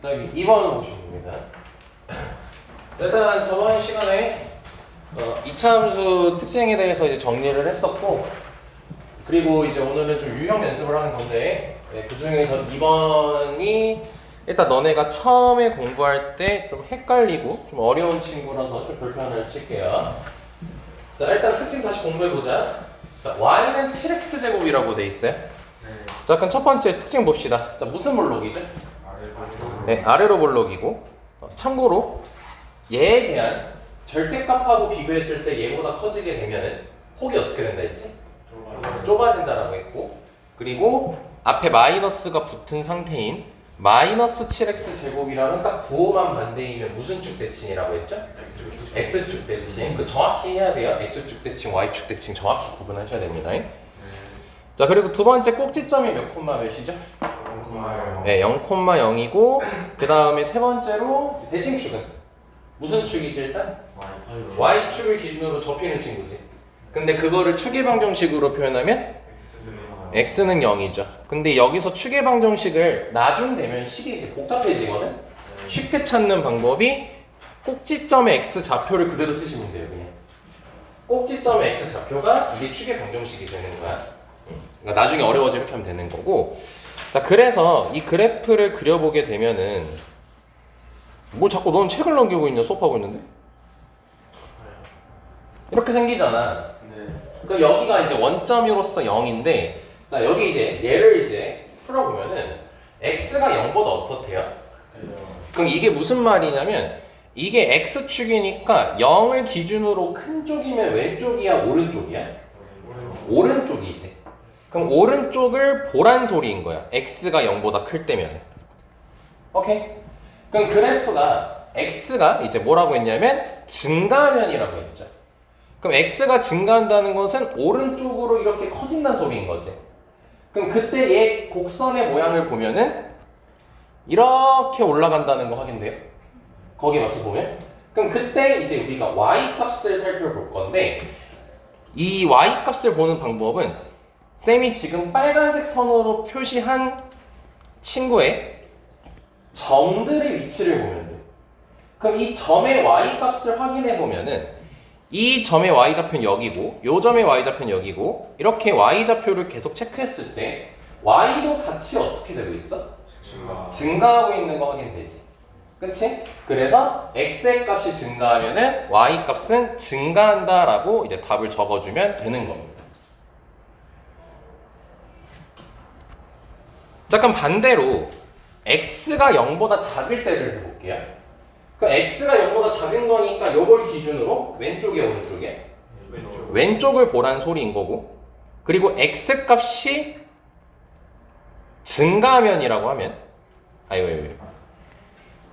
자, 여기 2번 보시면 됩니다. 일단 저번 시간에 이차함수 특징에 대해서 이제 정리를 했었고, 그리고 이제 오늘은 좀 유형 연습을 하는 건데, 그 중에서 2번이 일단 너네가 처음에 공부할 때 좀 헷갈리고 좀 어려운 친구라서 좀 별표하나를 칠게요. 자, 일단 특징 다시 공부해보자. 자, y는 7x제곱이라고 돼 있어요. 자, 그럼 첫 번째 특징 봅시다. 자, 무슨 볼록이죠? 네, 아래로 볼록이고, 참고로 얘에 대한 절대값하고 비교했을 때 얘보다 커지게 되면은 폭이 어떻게 된다 했지? 좁아진다라고 했고, 그리고 앞에 마이너스가 붙은 상태인 마이너스 7x 제곱이라면 딱 부호만 반대이면 무슨 쭉 대칭이라고 했죠? x축 대칭. 그 정확히 해야 돼요. x축 대칭, y축 대칭 정확히 구분하셔야 됩니다. 자, 그리고 두 번째 꼭지점이 몇 콤마 몇이죠? 0,0. 네, 0,0이고 그 다음에 세 번째로 대칭축은 무슨 축이지 일단? y축을 기준으로 접히는 친구지. 근데 그거를 축의 방정식으로 표현하면 x는 0이죠. 근데 여기서 축의 방정식을 나중되면 식이 이제 복잡해지거든. 쉽게 찾는 방법이 꼭지점의 x 좌표를 그대로 쓰시면 돼요. 그냥 꼭지점의 x 좌표가 이게 축의 방정식이 되는 거야. 그러니까 나중에 어려워지면 이렇게 하면 되는 거고. 자, 그래서 이 그래프를 그려보게 되면은 뭐 자꾸 넌 책을 넘기고 있냐? 수업하고 있는데? 이렇게 생기잖아. 그러니까 여기가 이제 원점으로서 0인데, 자, 여기 이제 얘를 이제 풀어보면은 x가 0보다 어떻대요? 그럼 이게 무슨 말이냐면 이게 x축이니까 0을 기준으로 큰 쪽이면 왼쪽이야, 오른쪽이야? 오른쪽이지. 그럼 오른쪽을 보란 소리인 거야. x가 0보다 클 때면. 오케이? 그럼 그래프가 x가 이제 뭐라고 했냐면 증가면이라고 했죠. 그럼 x가 증가한다는 것은 오른쪽으로 이렇게 커진다는 소리인 거지. 그럼 그때 얘 곡선의 모양을 보면은 이렇게 올라간다는 거 확인돼요? 거기에 맞춰 보면. 그럼 그때 이제 우리가 y 값을 살펴볼 건데, 이 y 값을 보는 방법은 쌤이 지금 빨간색 선으로 표시한 친구의 점들의 위치를 보면 돼. 그럼 이 점의 y 값을 확인해 보면은 이 점의 y좌표는 여기고 요 점의 y좌표는 여기고, 이렇게 y좌표를 계속 체크했을 때 y도 같이 어떻게 되고 있어? 증가하고 있는 거 확인되지. 그치? 그래서 x의 값이 증가하면은 y 값은 증가한다 라고 이제 답을 적어주면 되는 겁니다. 잠깐 반대로 x가 0보다 작을 때를 해볼게요. 그럼 x가 0보다 작은 거니까 요걸 기준으로 왼쪽에 오른쪽에? 왼쪽을 보란 소리인 거고, 그리고 x 값이 증가하면이라고 하면,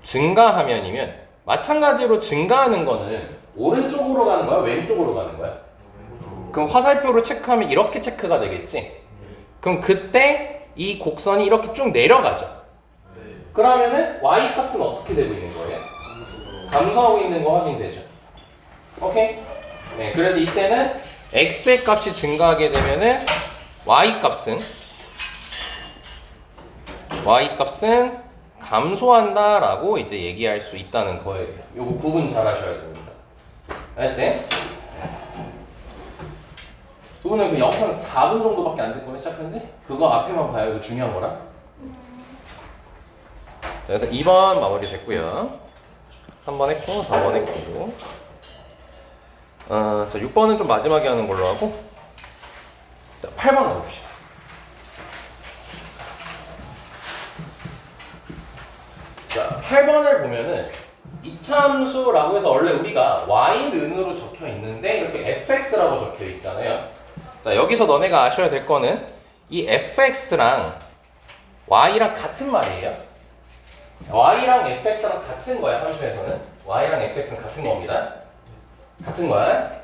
증가하면이면 마찬가지로 증가하는 거는 오른쪽으로 가는 거야? 왼쪽으로 가는 거야? 그럼 화살표로 체크하면 이렇게 체크가 되겠지? 그럼 그때 이 곡선이 이렇게 쭉 내려가죠. 그러면은 y 값은 어떻게 되고 있는 거예요? 감소하고 있는 거 확인되죠. 오케이? 네, 그래서 이때는 x의 값이 증가하게 되면은 y 값은 감소한다라고 이제 얘기할 수 있다는 거예요. 요거 구분 잘 하셔야 됩니다. 알았지? 두 분은 그 영상 4분 정도밖에 안 됐거든요, 시작한 지? 그거 앞에만 봐요. 이거 중요한 거라. 자, 그래서 2번 마무리 됐고요. 3번 했고, 4번 했고. 자, 6번은 좀 마지막에 하는 걸로 하고. 자, 8번 가봅시다. 자, 8번을 보면은 이차함수라고 해서 원래 우리가 y는으로 적혀 있는데 이렇게 fx라고 적혀 있잖아요. 자, 여기서 너네가 아셔야 될 거는 이 fx랑 y랑 같은 말이에요. y랑 fx랑 같은 거야, 함수에서는. y랑 fx는 같은 겁니다. 같은 거야.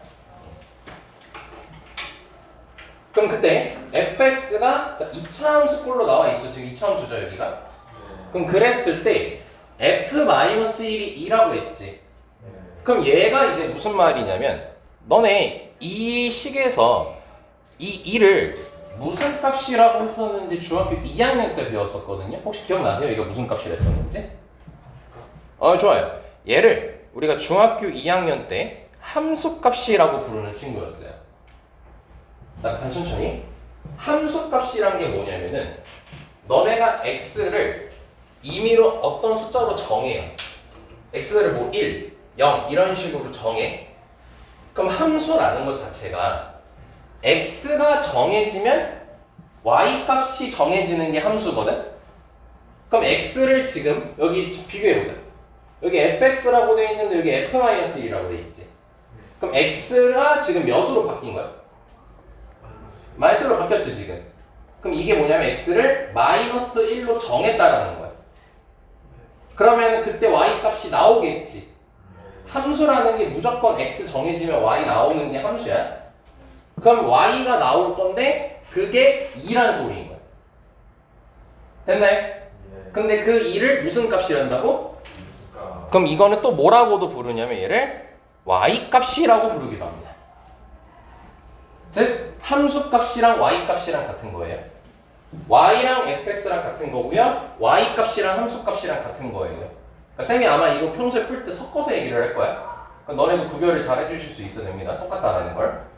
그럼 그때 fx가 2차 함수꼴로 나와 있죠. 지금 2차 함수죠, 여기가. 그럼 그랬을 때 f-1이 2라고 했지. 그럼 얘가 이제 무슨 말이냐면, 너네 이 식에서 이 2를 무슨 값이라고 했었는지 중학교 2학년 때 배웠었거든요. 혹시 기억나세요? 이거 무슨 값이라 했었는지? 좋아요. 얘를 우리가 중학교 2학년 때 함수값이라고 부르는 친구였어요. 다시 천천히. 함수값이란 게 뭐냐면은 너네가 x를 임의로 어떤 숫자로 정해요. x를 뭐 1, 0 이런 식으로 정해. 그럼 함수라는 것 자체가 x가 정해지면 y 값이 정해지는 게 함수거든. 그럼 x를 지금 여기 비교해보자. 여기 fx라고 돼 있는데 여기 f-1이라고 돼 있지. 그럼 x가 지금 몇으로 바뀐 거야? 마이너스로 바뀌었지 지금. 그럼 이게 뭐냐면 x를 -1로 정했다라는 거야. 그러면 그때 y 값이 나오겠지. 함수라는 게 무조건 x 정해지면 y 나오는 게 함수야. 그럼 y가 나올 건데 그게 2란 소리인 거야. 됐나요? 근데 그 2를 무슨 값이란다고? 그럼 이거는 또 뭐라고도 부르냐면 얘를 y 값이라고 부르기도 합니다. 즉 함수 값이랑 y 값이랑 같은 거예요. y랑 fx랑 같은 거고요. y 값이랑 함수 값이랑 같은 거예요. 그러니까 쌤이 아마 이거 평소에 풀 때 섞어서 얘기를 할 거야. 그러니까 너네도 구별을 잘 해주실 수 있어야 됩니다. 똑같다라는 걸.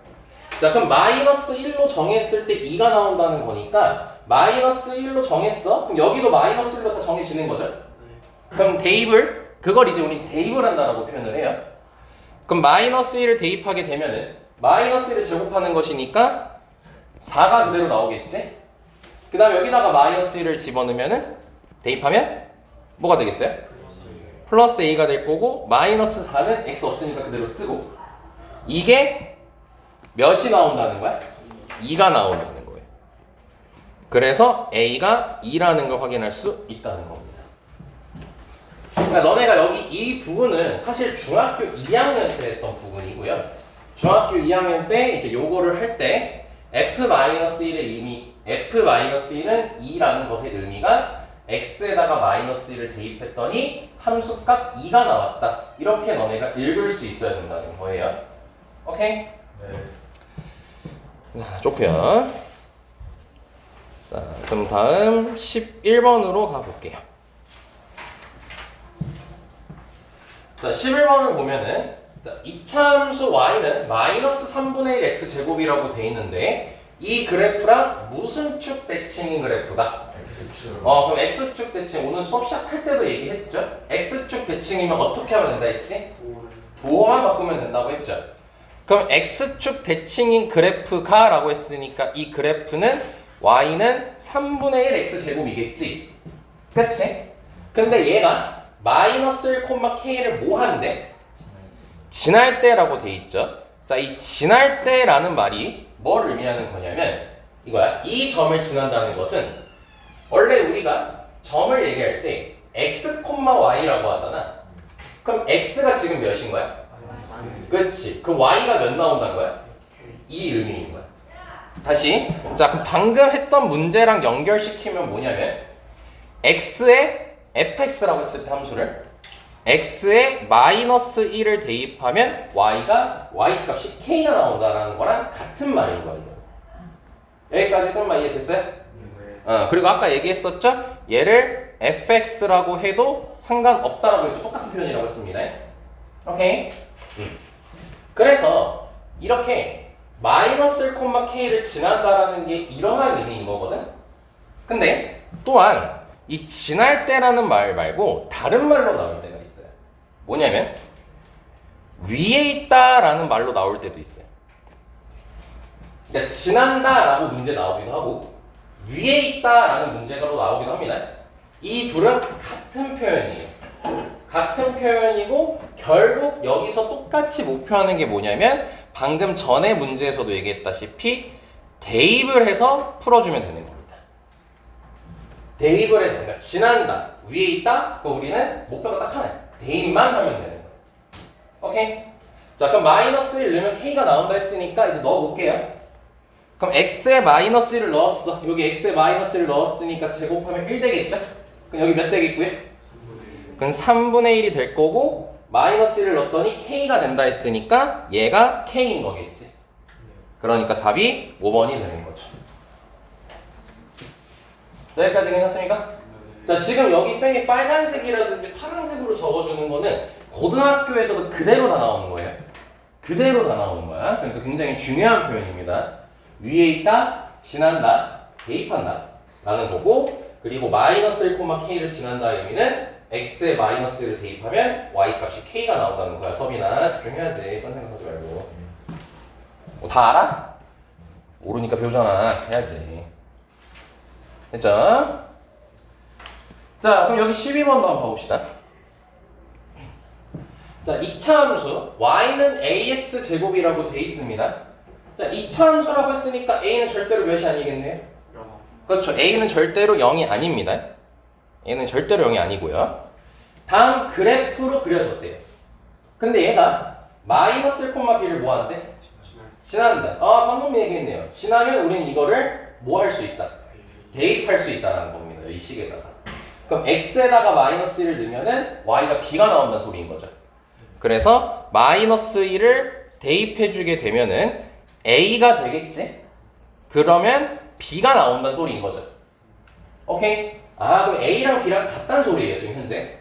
자, 그럼 -1로 정했을 때 2가 나온다는 거니까 -1로 정했어? 그럼 여기도 -1로 다 정해지는 거죠? 그럼 대입을, 그걸 이제 우리 대입을 한다라고 표현을 해요. 그럼 -1을 대입하게 되면은 -1을 제곱하는 것이니까 4가 그대로 나오겠지? 그 다음에 여기다가 -1을 집어넣으면은 대입하면 뭐가 되겠어요? 플러스 a가 될 거고 -4는 x 없으니까 그대로 쓰고 이게 몇이 나온다는 거야? 2가 나온다는 거예요. 그래서 a가 2라는 걸 확인할 수 있다는 겁니다. 그러니까 너네가 여기 이 부분은 사실 중학교 2학년 때 했던 부분이고요. 중학교 2학년 때 이제 요거를 할 때 f-1의 의미, f-1은 2라는 것의 의미가 x에다가 -1을 대입했더니 함수값 2가 나왔다. 이렇게 너네가 읽을 수 있어야 된다는 거예요. 오케이? 네. 자, 좋고요. 자, 그럼 다음 11번으로 가볼게요. 자, 11번을 보면은 자, 이차함수 y는 -3분의 1 x제곱이라고 돼 있는데 이 그래프랑 무슨 축 대칭인 그래프가? X축. 그럼 X축 대칭 오늘 수업 시작할 때도 얘기했죠? X축 대칭이면 어떻게 하면 된다 했지? 부호만 바꾸면 된다고 했죠? 그럼 X축 대칭인 그래프가 라고 했으니까 이 그래프는 y는 3분의 1 x제곱이겠지? 그치? 근데 얘가 -1, k를 뭐 한대? 지날 때라고 돼 있죠? 자, 이 지날 때라는 말이 뭘 의미하는 거냐면 이거야. 이 점을 지난다는 것은 원래 우리가 점을 얘기할 때 x, y라고 하잖아. 그럼 x가 지금 몇인 거야? 그렇지. 그럼 y가 몇 나온다는 거야? 이 의미인 거야. 다시. 자, 그럼 방금 했던 문제랑 연결시키면 뭐냐면 x에 fx라고 했을 때 함수를 x에 -1을 대입하면 y가 y값이 k가 나온다는 거랑 같은 말인 거예요. 여기까지 설마 이해됐어요? 그리고 아까 얘기했었죠? 얘를 fx라고 해도 상관없다라고 했죠. 똑같은 표현이라고 했습니다. 오케이? 그래서 이렇게 -1, k를 지난다라는 게 이러한 의미인 거거든? 근데 또한 이 지날 때라는 말 말고 다른 말로 나올 때가 있어요. 뭐냐면 위에 있다라는 말로 나올 때도 있어요. 그러니까 지난다라고 문제 나오기도 하고 위에 있다라는 문제가로 나오기도 합니다. 이 둘은 같은 표현이에요. 같은 표현이고 결국 여기서 똑같이 목표하는 게 뭐냐면 방금 전에 문제에서도 얘기했다시피 대입을 해서 풀어주면 되는 겁니다. 대입을 해서 그러니까 지난다, 위에 있다, 그럼 우리는 목표가 딱 하나야. 대입만 하면 되는 거예요. 오케이? 자, 그럼 -1 넣으면 k가 나온다 했으니까 이제 넣어볼게요. 그럼 x에 -1을 넣었어. 여기 x에 -1을 넣었으니까 제곱하면 1 되겠죠? 그럼 여기 몇 되겠고요? 그럼 3분의 1이 될 거고 -1을 넣었더니 k가 된다 했으니까 얘가 k인 거겠지. 그러니까 답이 5번이 되는 거죠. 여기까지 괜찮습니까? 자, 지금 여기 쌤이 빨간색이라든지 파란색으로 적어주는 거는 고등학교에서도 그대로 다 나오는 거예요. 그대로 다 나오는 거야. 그러니까 굉장히 중요한 표현입니다. 위에 있다, 지난다, 대입한다 라는 거고, 그리고 마이너스 1,k를 지난다 의미는 x에 마이너스를 대입하면 y 값이 k가 나온다는 거야. 서빈아, 집중해야지. 딴 생각하지 말고. 다 알아? 모르니까 배우잖아. 해야지. 됐죠? 자, 그럼 여기 12번도 한번 봐봅시다. 자, 2차 함수 y는 ax 제곱이라고 돼 있습니다. 자, 2차 함수라고 했으니까 a는 절대로 몇이 아니겠네요? 그렇죠. a는 절대로 0이 아닙니다. a는 절대로 0이 아니고요. 다음 그래프로 그려졌대요. 근데 얘가 마이너스 1,b를 뭐 하는데? 지난다. 아, 방금 얘기했네요. 지나면 우리는 이거를 뭐 할 수 있다? 대입할 수 있다는 겁니다. 이 식에다가. 그럼 x에다가 마이너스 1을 넣으면은 y가 b가 나온다는 소리인 거죠. 그래서 마이너스 1을 대입해주게 되면은 a가 되겠지? 그러면 b가 나온다는 소리인 거죠. 오케이? 아, 그럼 a랑 b랑 같다는 소리예요, 지금 현재.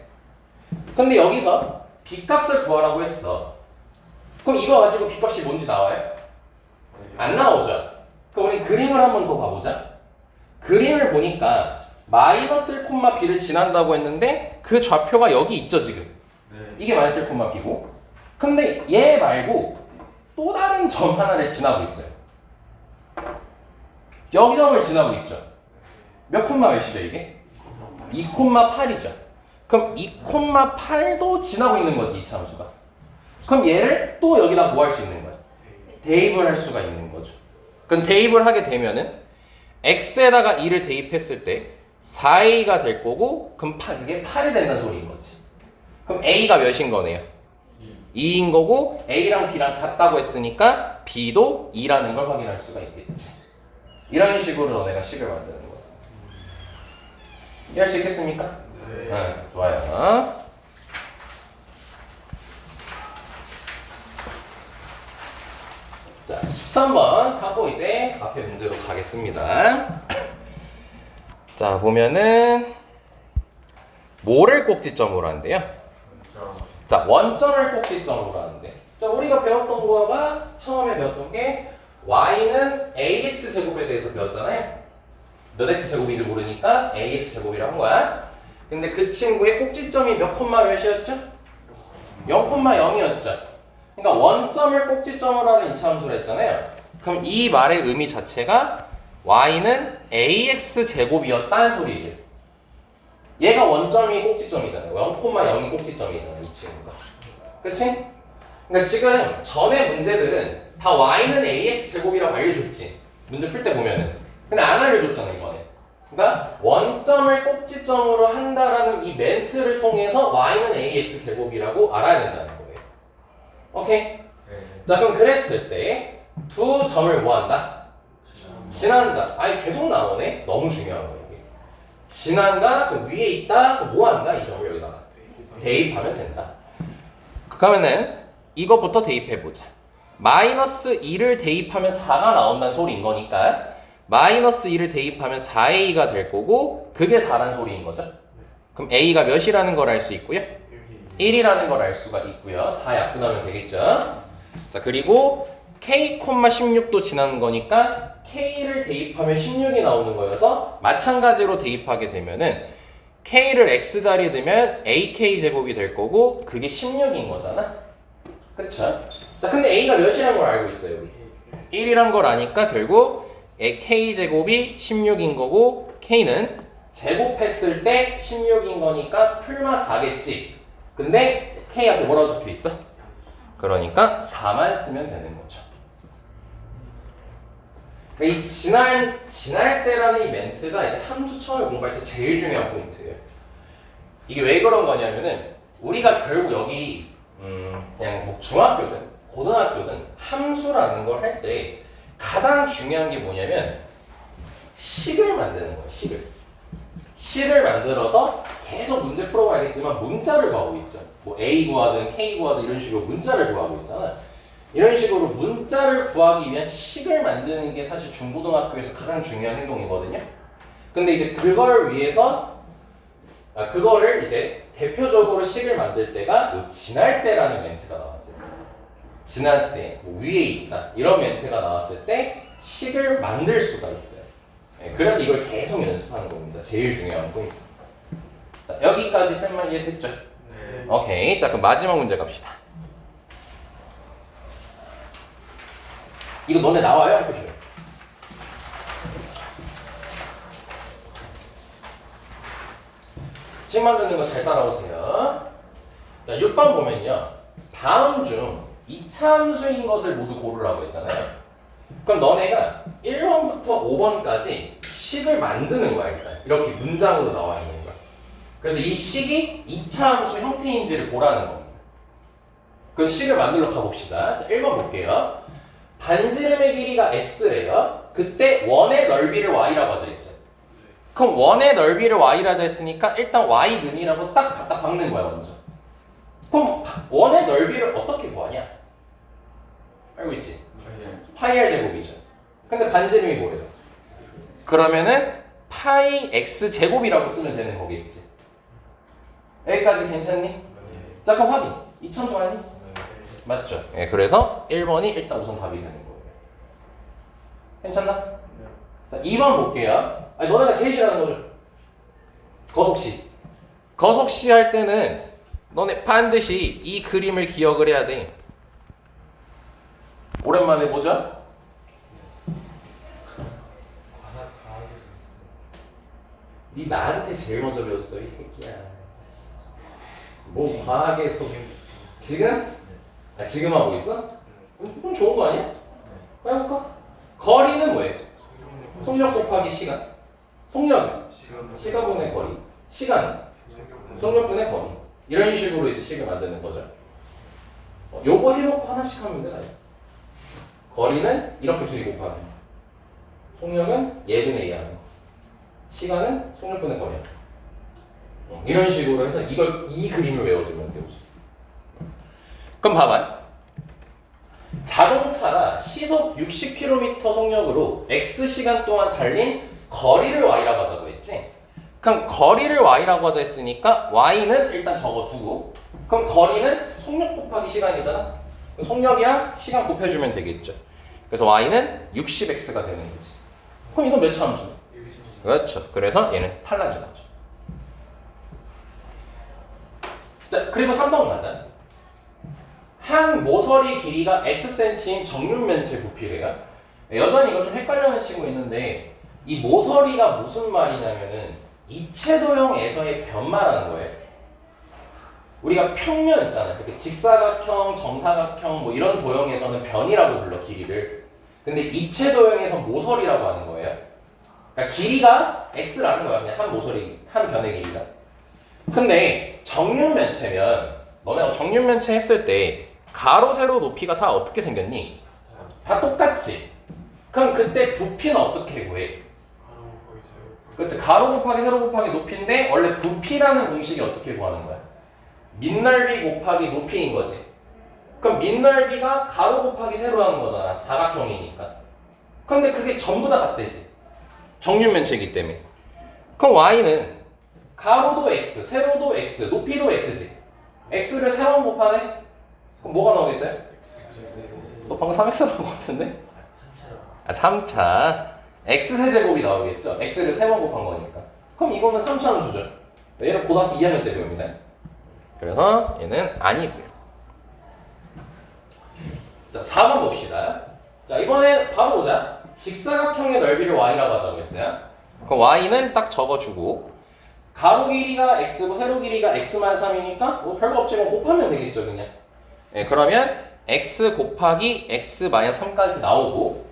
근데 여기서 b 값을 구하라고 했어. 그럼 이거 가지고 b 값이 뭔지 나와요? 안 나오죠? 그럼 우리 그림을 한번 더 봐보자. 그림을 보니까 마이너스 1,b를 지난다고 했는데 그 좌표가 여기 있죠, 지금. 이게 마이너스 1,b고. 근데 얘 말고 또 다른 점 하나를 지나고 있어요. 여기 점을 지나고 있죠. 몇 콤마 몇이죠, 이게? 2,8이죠. 그럼 2,8도 지나고 있는 거지, 이 함수가. 그럼 얘를 또 여기다 뭐 할 수 있는 거야? 대입을 할 수가 있는 거죠. 그럼 대입을 하게 되면은 x에다가 2를 대입했을 때 4a가 될 거고, 그럼 그게 8이 된다는 소리인 거지. 그럼 a가 몇인 거네요? 2인 거고, a랑 b랑 같다고 했으니까 b도 2라는 걸 확인할 수가 있겠지. 이런 식으로 너네가 식을 만드는 거야. 이해할 수 있겠습니까? 네. 좋아요. 자, 13번 하고 이제 앞에 문제로 가겠습니다. 자, 보면은 뭐를 꼭지점으로 하는데요? 자, 원점을 꼭지점으로 하는데, 자, 우리가 배웠던 거가 처음에 배웠던 게 y는 ax 제곱에 대해서 배웠잖아요. 몇 x 제곱인지 모르니까 ax 제곱이라고 한 거야. 근데 그 친구의 꼭지점이 몇 콤마 몇이었죠? 0,0이었죠. 그러니까 원점을 꼭지점으로 하는 2차 함수를 했잖아요. 그럼 이 말의 의미 자체가 y는 ax 제곱이었다는 so리예요. 얘가 원점이 꼭지점이잖아요. 0,0이 꼭지점이잖아요, 이 친구가. 그치? 그러니까 지금 전에 문제들은 다 y는 ax 제곱이라고 알려줬지. 문제 풀 때 보면은. 근데 안 알려줬잖아, 이번에. 그러니까 원점을 꼭지점으로 한다라는 이 멘트를 통해서 y는 ax 제곱이라고 알아야 된다는 거예요. 오케이? 자, 그럼 그랬을 때 두 점을 뭐 한다? 지난다. 아니, 계속 나오네? 너무 중요한 거예요, 이게. 지난다, 그 위에 있다, 그 뭐 한다? 이 점을 여기다가 대입하면 된다. 그러면은 이것부터 대입해보자. 마이너스 2를 대입하면 4가 나온다는 소리인 거니까 마이너스 2를 대입하면 4a가 될 거고, 그게 4라는 소리인 거죠. 그럼 a가 몇이라는 걸 알 수 있고요. 1이라는 걸 알 수가 있고요. 4 약분하면 되겠죠. 자, 그리고 k,16도 지나는 거니까 k를 대입하면 16이 나오는 거여서 마찬가지로 대입하게 되면은 k를 x자리에 넣으면 ak 제곱이 될 거고, 그게 16인 거잖아. 그쵸? 자, 근데 a가 몇이라는 걸 알고 있어요, 우리. 1이란 걸 아니까 결국 k 제곱이 16인 거고, k는 제곱했을 때 16인 거니까 풀마 4겠지. 근데 k 앞에 뭐라고 적혀 있어? 그러니까 4만 쓰면 되는 거죠. 이 지날 때라는 이 멘트가 이제 함수 처음에 공부할 때 제일 중요한 포인트예요. 이게 왜 그런 거냐면은 우리가 결국 여기 그냥 뭐 중학교든 고등학교든 함수라는 걸 할 때 가장 중요한 게 뭐냐면 식을 만드는 거예요. 식을 만들어서 계속 문제 풀어봐야겠지만 문자를 구하고 있죠. 뭐 A 구하든 K 구하든 이런 식으로 문자를 구하고 있잖아. 이런 식으로 문자를 구하기 위한 식을 만드는 게 사실 중고등학교에서 가장 중요한 행동이거든요. 근데 이제 그걸 위해서 그거를 이제 대표적으로 식을 만들 때가 요 지날 때라는 멘트가 나왔어요. 지날 때, 뭐 위에 있다 이런 멘트가 나왔을 때 식을 만들 수가 있어요. 그래서 이걸 계속 연습하는 겁니다. 제일 중요한 포인트. 자, 여기까지 쌤만 이해됐죠? 네. 오케이. 자, 그럼 마지막 문제 갑시다. 이거 너네 나와요? 해줘요. 식 만드는 거 잘 따라오세요. 자, 6번 보면요. 다음 중 이차함수인 것을 모두 고르라고 했잖아요. 그럼 너네가 1번부터 5번까지 식을 만드는 거야, 일단. 이렇게 문장으로 나와 있는 거야. 그래서 이 식이 이차함수 형태인지를 보라는 겁니다. 그럼 식을 만들러 가봅시다. 자, 1번 볼게요. 반지름의 길이가 x래요. 그때 원의 넓이를 y라고 하자 했죠. 그럼 원의 넓이를 y라고 했으니까 일단 y는이라고 딱 갖다 박는 거야, 먼저. 그럼 원의 넓이를 어떻게 구하냐? 알고 있지? 파이 r 제곱이죠. 근데 반지름이 뭐래요? 그러면은 파이 x 제곱이라고 쓰면 되는 거겠지. 여기까지 괜찮니? 자, 그럼 확인. 이참수 아니? 맞죠? 예, 그래서 1번이 일단 우선 답이 되는 거예요. 괜찮나? 자, 2번 볼게요. 아니, 너네가 제일 싫어하는 거죠? 거속시. 거속시 할 때는 너네 반드시 이 그림을 기억을 해야 돼. 오랜만에 보자. 니 나한테 제일 먼저 배웠어, 이 새끼야. 뭐 과학에서 지금? 아, 지금 하고 있어? 그럼 좋은 거 아니야? 해볼까? 거리는 뭐예요? 속력 곱하기 시간. 속력은 시간분의 거리. 시간은 속력분의 거리. 이런 식으로 이제 식을 만드는 거죠. 요거 해놓고 하나씩 하면 돼요. 거리는 이렇게 둘이 곱하는 거. 속력은 예분의 이하는 거. 시간은 속력분의 거리. 이런 식으로 해서 이 그림을 외워주면 돼요. 그럼 봐봐. 자동차가 시속 60km 속력으로 X시간 동안 달린 거리를 Y라고 하자고 했지? 그럼 거리를 Y라고 하자 했으니까 Y는 일단 적어두고, 그럼 거리는 속력 곱하기 시간이잖아? 속력이랑 시간 곱해주면 되겠죠. 그래서 Y는 60X가 되는 거지. 그럼 이건 몇 차 함수? 그렇죠. 그래서 얘는 탈락이 나죠. 자, 그리고 3번 가자. 한 모서리 길이가 Xcm인 정육면체 부피래요. 여전히 이거 좀 헷갈려하는 친구 있는데, 이 모서리가 무슨 말이냐면은 입체도형에서의 변 말하는 거예요. 우리가 평면 있잖아요. 그렇게 직사각형, 정사각형 뭐 이런 도형에서는 변이라고 불러, 길이를. 근데 입체도형에서 모서리라고 하는 거예요. 그러니까 길이가 X라는 거야, 그냥 한 모서리, 한 변의 길이가. 근데 정육면체면, 너네가 정육면체 했을 때 가로, 세로 높이가 다 어떻게 생겼니? 다 똑같지? 그럼 그때 부피는 어떻게 구해? 그렇지, 가로 곱하기 세로 곱하기 높이인데 원래 부피라는 공식이 어떻게 구하는 거야? 밑넓이 곱하기 높이인 거지. 그럼 밑넓이가 가로 곱하기 세로 하는 거잖아, 사각형이니까. 근데 그게 전부 다 같대지, 정육면체이기 때문에. 그럼 y는 가로도 x, 세로도 x, 높이도 x지. x를 3번 곱하네? 그럼 뭐가 나오겠어요? 너 방금 3x 나온 것 같은데? 3차. x세제곱이 나오겠죠? x를 3번 곱한 거니까. 그럼 이거는 3차 함수죠. 얘는 고등학교 2학년 때 배웁니다. 그래서 얘는 아니고요. 자, 4번 봅시다. 자, 이번에 바로 보자. 직사각형의 넓이를 y라고 하자고 했어요. 그럼 y는 딱 적어주고, 가로 길이가 x고 세로 길이가 x만 3이니까 뭐 별거 없지만 곱하면 되겠죠, 그냥. 네, 그러면 x 곱하기 x 마이너스 3까지 나오고,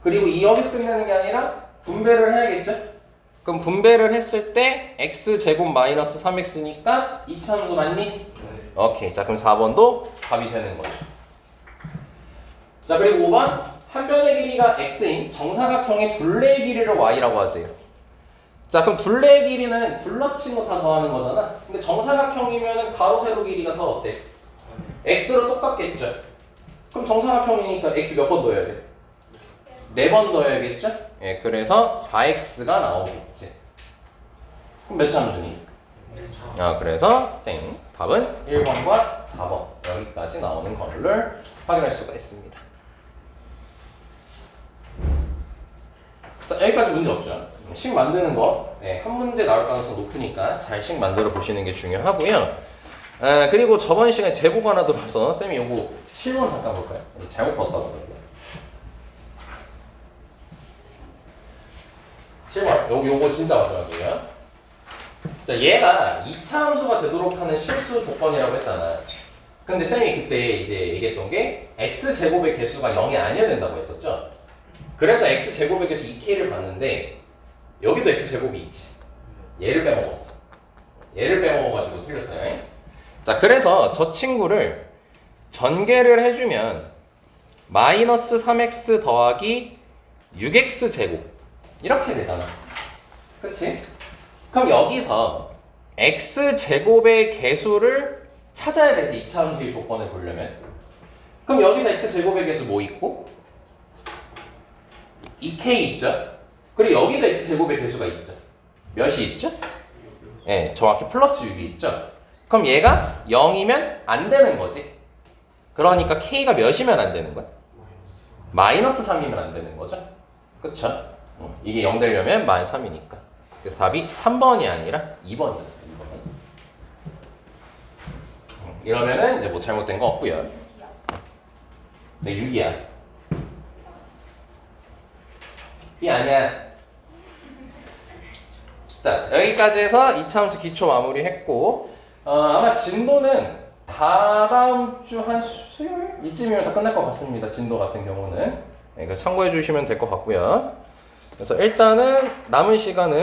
그리고 이 여기서 끝내는 게 아니라 분배를 해야겠죠? 그럼 분배를 했을 때 x 제곱 마이너스 3x니까 이차 함수 맞니? 네. 오케이. 자, 그럼 4번도 답이 되는 거죠. 자, 그리고 5번. 한 변의 길이가 x인 정사각형의 둘레의 길이를 y라고 하세요. 자, 그럼 둘레의 길이는 둘러친 거 다 더하는 거잖아. 근데 정사각형이면은 가로 세로 길이가 더 어때? x로 똑같겠죠. 그럼 정사각형이니까 x 몇 번 더해야 돼? 4번 더해야겠죠? 예, 그래서 4x가 나오겠지. 그럼 몇 차 함수니? 그래서 땡. 답은 1번과 4번 여기까지 나오는 거를 확인할 수가 있습니다. 자, 여기까지 문제 없죠? 식 만드는 거, 한 문제 나올 가능성이 높으니까 잘 식 만들어 보시는 게 중요하고요. 그리고 저번 시간에 제보가 하나 들어와서 쌤이 요거 실문 잠깐 볼까요? 잘못 봤다고 하더라고요. 실문, 요거 진짜 마지막이에요. 자, 얘가 2차 함수가 되도록 하는 실수 조건이라고 했잖아. 근데 쌤이 그때 이제 얘기했던 게 x제곱의 개수가 0이 아니어야 된다고 했었죠. 그래서 x제곱의 개수 2k를 봤는데 여기도 x제곱이 있지. 얘를 빼먹었어. 얘를 빼먹어가지고 틀렸어요. 자, 그래서 저 친구를 전개를 해주면 마이너스 3x 더하기 6x제곱 이렇게 되잖아. 그치? 그럼 여기서 x제곱의 개수를 찾아야 되지. 2차 함수의 조건을 보려면. 그럼 여기서 x제곱의 개수 뭐 있고? 2k 있죠? 그리고 여기도 x제곱의 개수가 있죠? 몇이 있죠? 네, 정확히 플러스 6이 있죠? 그럼 얘가 0이면 안 되는 거지. 그러니까 k가 몇이면 안 되는 거야? 마이너스 3이면 안 되는 거죠? 그쵸? 이게 0 되려면 마이너스 3이니까. 그래서 답이 3번이 아니라 2번이었어요. 2번. 이러면은 이제 뭐 잘못된 거 없고요. 네, 6이야. B 아니야. 자, 여기까지 해서 2차 함수 기초 마무리했고, 아마 진도는 다다음 주 한 수요일? 이쯤이면 다 끝날 것 같습니다. 진도 같은 경우는. 그러니까 참고해 주시면 될 것 같고요. 그래서 일단은 남은 시간은